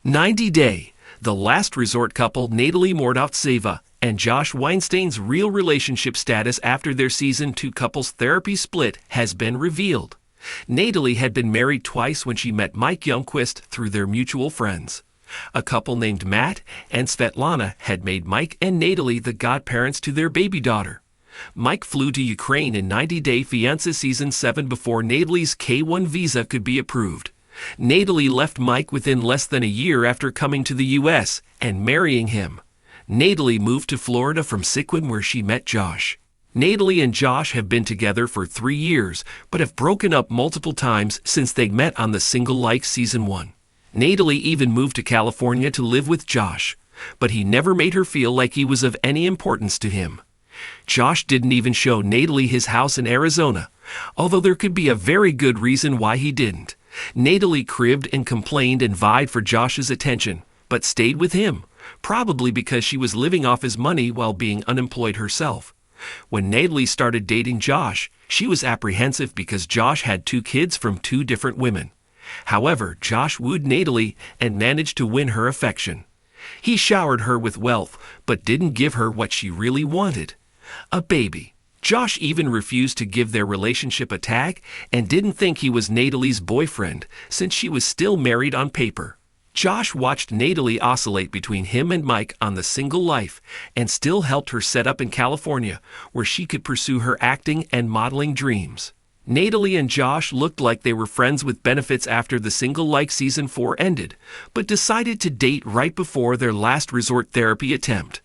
90 Day, the last resort couple Natalie Mordautseva and Josh Weinstein's real relationship status after their season 2 couples therapy split has been revealed. Natalie had been married twice when she met Mike Youngquist through their mutual friends. A couple named Matt and Svetlana had made Mike and Natalie the godparents to their baby daughter. Mike flew to Ukraine in 90 Day Fiance Season 7 before Natalie's K-1 visa could be approved. Natalie left Mike within less than a year after coming to the U.S. and marrying him. Natalie moved to Florida from Sequim where she met Josh. Natalie and Josh have been together for 3 years, but have broken up multiple times since they met on The Single Life Season 1. Natalie even moved to California to live with Josh, but he never made her feel like he was of any importance to him. Josh didn't even show Natalie his house in Arizona, although there could be a very good reason why he didn't. Natalie cribbed and complained and vied for Josh's attention, but stayed with him, probably because she was living off his money while being unemployed herself. When Natalie started dating Josh, she was apprehensive because Josh had 2 kids from 2 different women. However, Josh wooed Natalie and managed to win her affection. He showered her with wealth, but didn't give her what she really wanted: a baby. Josh even refused to give their relationship a tag and didn't think he was Natalie's boyfriend since she was still married on paper. Josh watched Natalie oscillate between him and Mike on The Single Life and still helped her set up in California where she could pursue her acting and modeling dreams. Natalie and Josh looked like they were friends with benefits after The Single Life Season 4 ended, but decided to date right before their last resort therapy attempt.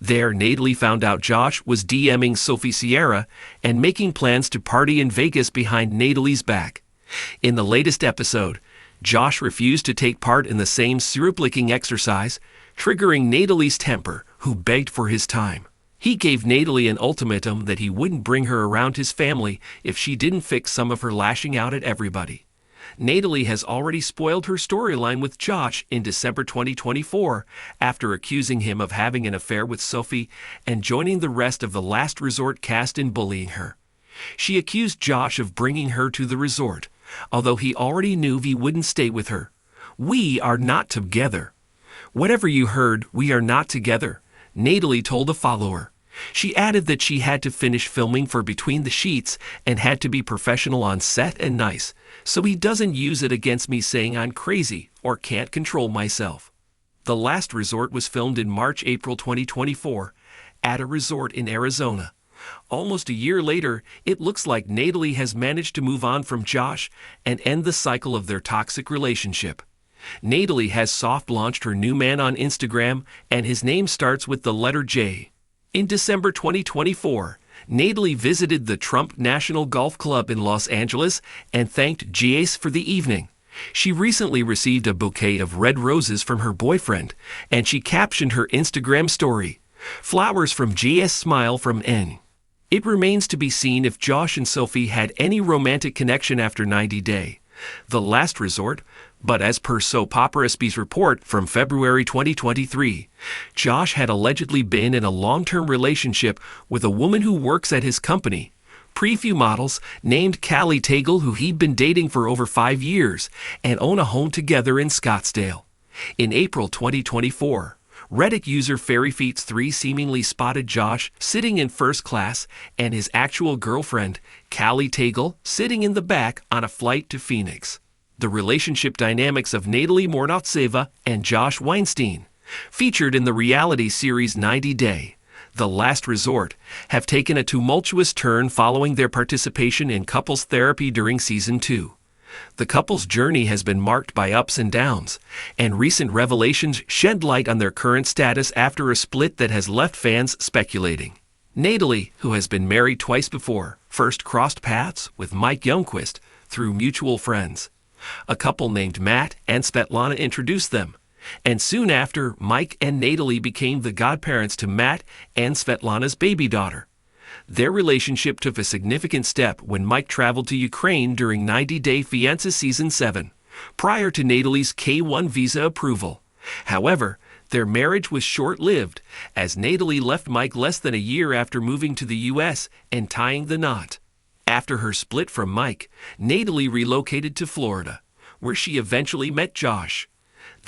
There, Natalie found out Josh was DMing Sophie Sierra and making plans to party in Vegas behind Natalie's back. In the latest episode, Josh refused to take part in the same syrup-licking exercise, triggering Natalie's temper, who begged for his time. He gave Natalie an ultimatum that he wouldn't bring her around his family if she didn't fix some of her lashing out at everybody. Natalie has already spoiled her storyline with Josh in December 2024 after accusing him of having an affair with Sophie and joining the rest of the Last Resort cast in bullying her. She accused Josh of bringing her to the resort, although he already knew he wouldn't stay with her. "We are not together." "Whatever you heard, we are not together," Natalie told a follower. She added that she had to finish filming for Between the Sheets and had to be professional on set and nice, so he doesn't use it against me saying I'm crazy or can't control myself. The Last Resort was filmed in March-April 2024 at a resort in Arizona. Almost a year later, it looks like Natalie has managed to move on from Josh and end the cycle of their toxic relationship. Natalie has soft-launched her new man on Instagram, and his name starts with the letter J. In December 2024, Natalie visited the Trump National Golf Club in Los Angeles and thanked Jace for the evening. She recently received a bouquet of red roses from her boyfriend, and she captioned her Instagram story, "Flowers from J.S. Smile from N." It remains to be seen if Josh and Sophie had any romantic connection after 90 Day, the last resort, but as per Soap Opera SB's report from February 2023, Josh had allegedly been in a long-term relationship with a woman who works at his company, Preview Models, named Callie Tagle, who he'd been dating for over 5 years, and own a home together in Scottsdale. In April 2024, Reddit user FairyFeets3 seemingly spotted Josh sitting in first class and his actual girlfriend, Callie Tagle, sitting in the back on a flight to Phoenix. The relationship dynamics of Natalie Mordautseva and Josh Weinstein, featured in the reality series 90 Day, The Last Resort, have taken a tumultuous turn following their participation in couples therapy during Season 2. The couple's journey has been marked by ups and downs, and recent revelations shed light on their current status after a split that has left fans speculating. Natalie, who has been married twice before, first crossed paths with Mike Youngquist through mutual friends. A couple named Matt and Svetlana introduced them, and soon after, Mike and Natalie became the godparents to Matt and Svetlana's baby daughter. Their relationship took a significant step when Mike traveled to Ukraine during 90 Day Fiance Season 7, prior to Natalie's K-1 visa approval. However, their marriage was short-lived, as Natalie left Mike less than a year after moving to the U.S. and tying the knot. After her split from Mike, Natalie relocated to Florida, where she eventually met Josh.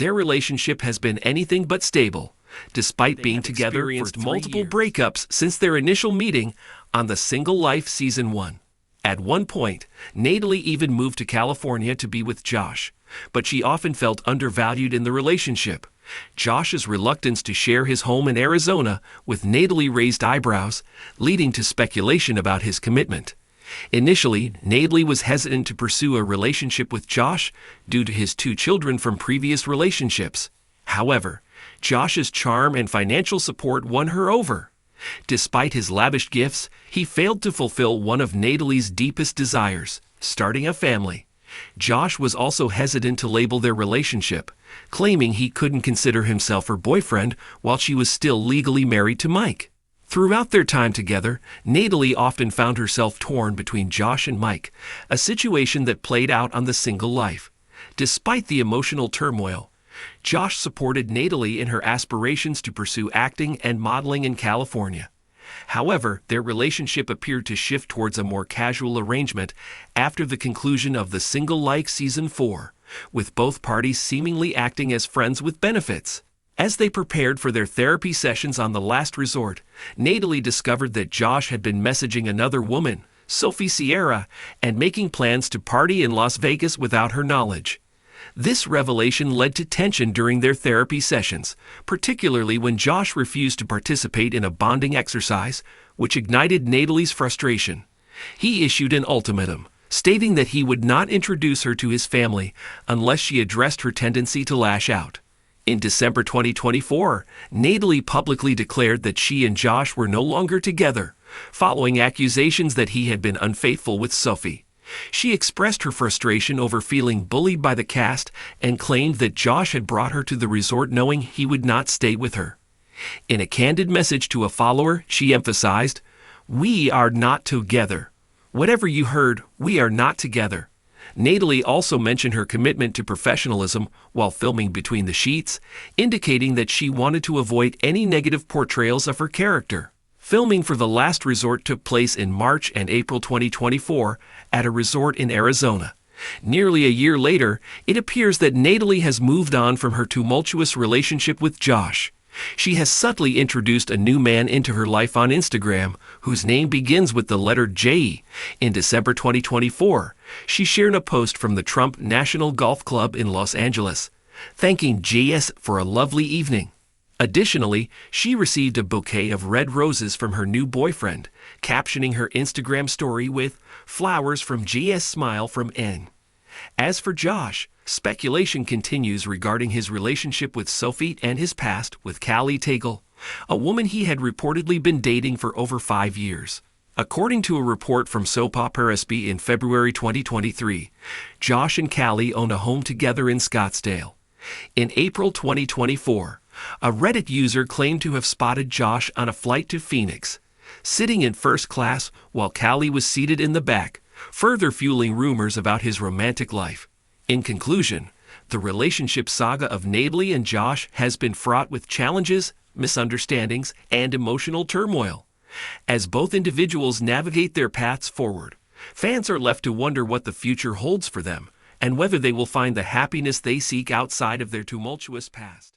Their relationship has been anything but stable, despite being together for multiple breakups since their initial meeting on The Single Life Season 1. At one point, Natalie even moved to California to be with Josh, but she often felt undervalued in the relationship. Josh's reluctance to share his home in Arizona with Natalie raised eyebrows, leading to speculation about his commitment. Initially, Natalie was hesitant to pursue a relationship with Josh due to his 2 children from previous relationships. However, Josh's charm and financial support won her over. Despite his lavish gifts, he failed to fulfill one of Natalie's deepest desires, starting a family. Josh was also hesitant to label their relationship, claiming he couldn't consider himself her boyfriend while she was still legally married to Mike. Throughout their time together, Natalie often found herself torn between Josh and Mike, a situation that played out on The Single Life. Despite the emotional turmoil, Josh supported Natalie in her aspirations to pursue acting and modeling in California. However, their relationship appeared to shift towards a more casual arrangement after the conclusion of The Single Life Season 4, with both parties seemingly acting as friends with benefits. As they prepared for their therapy sessions on The Last Resort, Natalie discovered that Josh had been messaging another woman, Sophie Sierra, and making plans to party in Las Vegas without her knowledge. This revelation led to tension during their therapy sessions, particularly when Josh refused to participate in a bonding exercise, which ignited Natalie's frustration. He issued an ultimatum, stating that he would not introduce her to his family unless she addressed her tendency to lash out. In December 2024, Natalie publicly declared that she and Josh were no longer together, following accusations that he had been unfaithful with Sophie. She expressed her frustration over feeling bullied by the cast and claimed that Josh had brought her to the resort knowing he would not stay with her. In a candid message to a follower, she emphasized, "We are not together. Whatever you heard, we are not together." Natalie also mentioned her commitment to professionalism while filming Between the Sheets, indicating that she wanted to avoid any negative portrayals of her character. Filming for The Last Resort took place in March and April 2024 at a resort in Arizona. Nearly a year later, it appears that Natalie has moved on from her tumultuous relationship with Josh. She has subtly introduced a new man into her life on Instagram, whose name begins with the letter J. In December 2024, she shared a post from the Trump National Golf Club in Los Angeles, thanking JS for a lovely evening. Additionally, she received a bouquet of red roses from her new boyfriend, captioning her Instagram story with, "Flowers from JS Smile from N." As for Josh, speculation continues regarding his relationship with Sophie and his past with Callie Tagle, a woman he had reportedly been dating for over 5 years. According to a report from Soap Opera SB in February 2023, Josh and Callie own a home together in Scottsdale. In April 2024, a Reddit user claimed to have spotted Josh on a flight to Phoenix, sitting in first class while Callie was seated in the back, further fueling rumors about his romantic life. In conclusion, the relationship saga of Natalie and Josh has been fraught with challenges, misunderstandings, and emotional turmoil. As both individuals navigate their paths forward, fans are left to wonder what the future holds for them and whether they will find the happiness they seek outside of their tumultuous past.